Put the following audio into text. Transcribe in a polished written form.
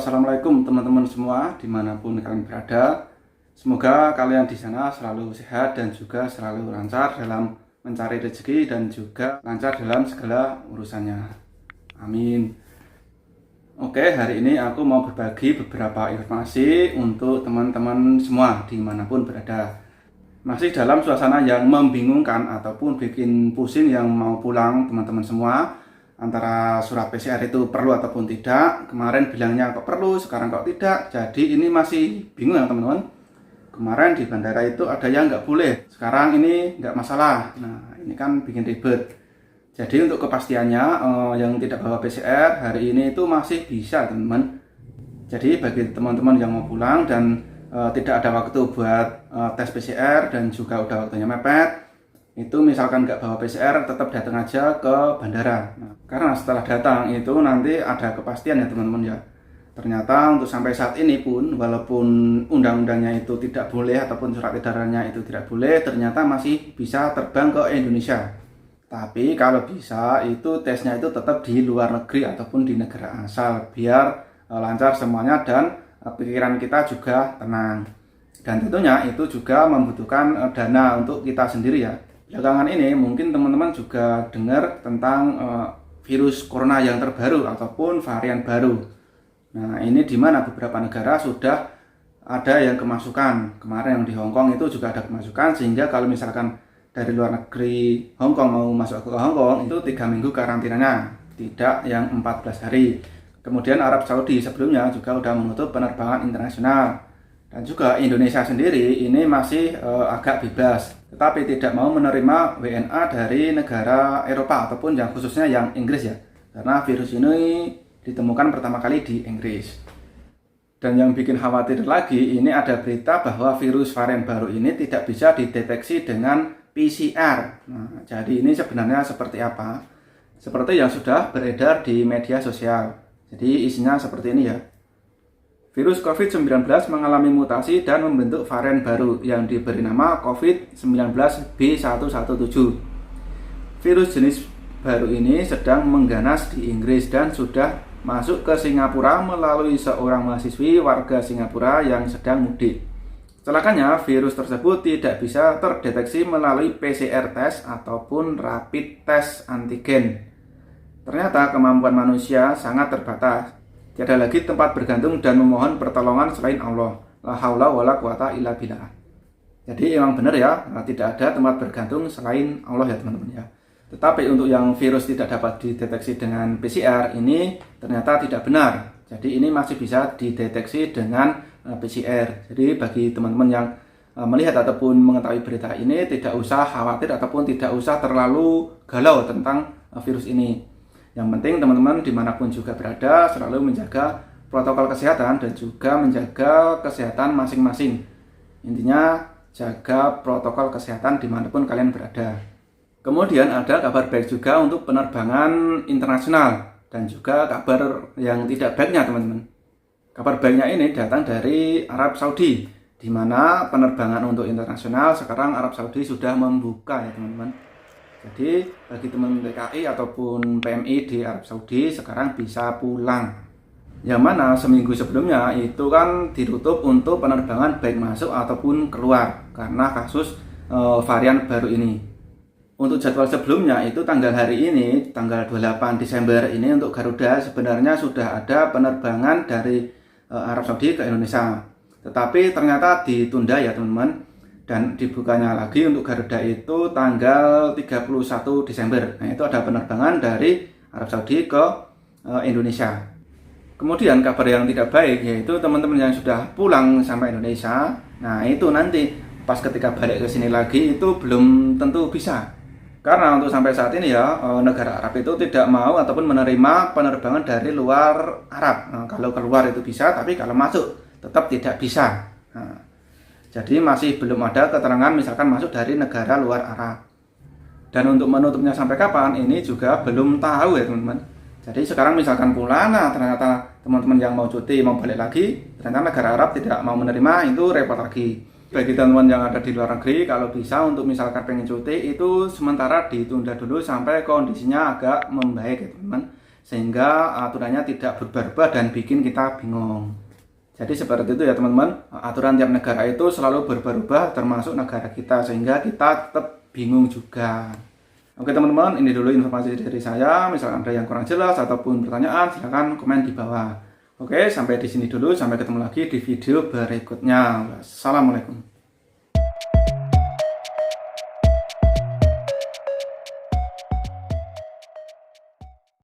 Assalamualaikum teman-teman semua dimanapun kalian berada. Semoga kalian di sana selalu sehat dan juga selalu lancar dalam mencari rezeki dan juga lancar dalam segala urusannya. Amin. Oke, hari ini aku mau berbagi beberapa informasi untuk teman-teman semua dimanapun berada. Masih dalam suasana yang membingungkan ataupun bikin pusing yang mau pulang teman-teman semua, antara surat PCR itu perlu ataupun tidak. Kemarin bilangnya kok perlu, sekarang kok tidak. Jadi ini masih bingung ya teman-teman. Kemarin di bandara itu ada yang nggak boleh, sekarang ini nggak masalah. Nah ini kan bikin ribet. Jadi untuk kepastiannya yang tidak bawa PCR hari ini itu masih bisa teman-teman. Jadi bagi teman-teman yang mau pulang dan tidak ada waktu buat tes PCR dan juga udah waktunya mepet, itu misalkan nggak bawa PCR tetap datang aja ke bandara. Nah, karena setelah datang itu nanti ada kepastian ya teman-teman ya. Ternyata untuk sampai saat ini pun walaupun undang-undangnya itu tidak boleh ataupun surat edarannya itu tidak boleh, ternyata masih bisa terbang ke Indonesia. Tapi kalau bisa itu tesnya itu tetap di luar negeri ataupun di negara asal biar lancar semuanya dan pikiran kita juga tenang. Dan tentunya itu juga membutuhkan dana untuk kita sendiri ya. Belakangan ini mungkin teman-teman juga dengar tentang virus corona yang terbaru ataupun varian baru. Nah ini di mana beberapa negara sudah ada yang kemasukan. Kemarin yang di Hong Kong itu juga ada kemasukan, sehingga kalau misalkan dari luar negeri Hong Kong mau masuk ke Hong Kong itu 3 minggu karantinanya, tidak yang 14 hari. Kemudian Arab Saudi sebelumnya juga sudah menutup penerbangan internasional. Dan juga Indonesia sendiri ini masih agak bebas, tetapi tidak mau menerima WNA dari negara Eropa ataupun yang khususnya yang Inggris ya. Karena virus ini ditemukan pertama kali di Inggris. Dan yang bikin khawatir lagi, ini ada berita bahwa virus varian baru ini tidak bisa dideteksi dengan PCR. Nah, jadi ini sebenarnya seperti apa? Seperti yang sudah beredar di media sosial. Jadi isinya seperti ini ya. Virus COVID-19 mengalami mutasi dan membentuk varian baru yang diberi nama COVID-19 B117. Virus jenis baru ini sedang mengganas di Inggris dan sudah masuk ke Singapura melalui seorang mahasiswi warga Singapura yang sedang mudik. Celakanya, virus tersebut tidak bisa terdeteksi melalui PCR test ataupun rapid test antigen. Ternyata kemampuan manusia sangat terbatas. Tiada lagi tempat bergantung dan memohon pertolongan selain Allah. La haula wala quwata illa billah. Jadi emang benar ya, tidak ada tempat bergantung selain Allah ya teman-teman ya. Tetapi untuk yang virus tidak dapat dideteksi dengan PCR ini ternyata tidak benar. Jadi ini masih bisa dideteksi dengan PCR. Jadi bagi teman-teman yang melihat ataupun mengetahui berita ini tidak usah khawatir ataupun tidak usah terlalu galau tentang virus ini. Yang penting teman-teman dimanapun juga berada selalu menjaga protokol kesehatan dan juga menjaga kesehatan masing-masing. Intinya jaga protokol kesehatan dimanapun kalian berada. Kemudian ada kabar baik juga untuk penerbangan internasional dan juga kabar yang tidak baiknya teman-teman. Kabar baiknya ini datang dari Arab Saudi, di mana penerbangan untuk internasional sekarang Arab Saudi sudah membuka ya teman-teman. Jadi bagi teman TKI ataupun PMI di Arab Saudi sekarang bisa pulang. Yang mana seminggu sebelumnya itu kan ditutup untuk penerbangan baik masuk ataupun keluar karena kasus varian baru ini. Untuk jadwal sebelumnya itu tanggal hari ini, tanggal 28 Desember ini untuk Garuda sebenarnya sudah ada penerbangan dari Arab Saudi ke Indonesia. Tetapi ternyata ditunda ya teman-teman. Dan dibukanya lagi untuk Garuda itu tanggal 31 Desember. Nah itu ada penerbangan dari Arab Saudi ke Indonesia. Kemudian kabar yang tidak baik yaitu teman-teman yang sudah pulang sampai Indonesia. Nah itu nanti pas ketika balik ke sini lagi itu belum tentu bisa. Karena untuk sampai saat ini ya negara Arab itu tidak mau ataupun menerima penerbangan dari luar Arab. Nah, kalau keluar itu bisa, tapi kalau masuk tetap tidak bisa. Nah, jadi masih belum ada keterangan misalkan masuk dari negara luar Arab. Dan untuk menutupnya sampai kapan ini juga belum tahu ya teman-teman. Jadi sekarang misalkan pulang, nah ternyata teman-teman yang mau cuti mau balik lagi, ternyata negara Arab tidak mau menerima, itu repot lagi. Bagi teman-teman yang ada di luar negeri, kalau bisa untuk misalkan pengen cuti itu sementara ditunda dulu sampai kondisinya agak membaik ya teman-teman. sehingga aturannya tidak berubah-ubah dan bikin kita bingung. Jadi seperti itu ya teman-teman, aturan tiap negara itu selalu berubah-ubah termasuk negara kita, sehingga kita tetap bingung juga. Oke teman-teman, ini dulu informasi dari saya. Misalkan ada yang kurang jelas ataupun pertanyaan, silahkan komen di bawah. Oke, sampai di sini dulu. Sampai ketemu lagi di video berikutnya. Assalamualaikum.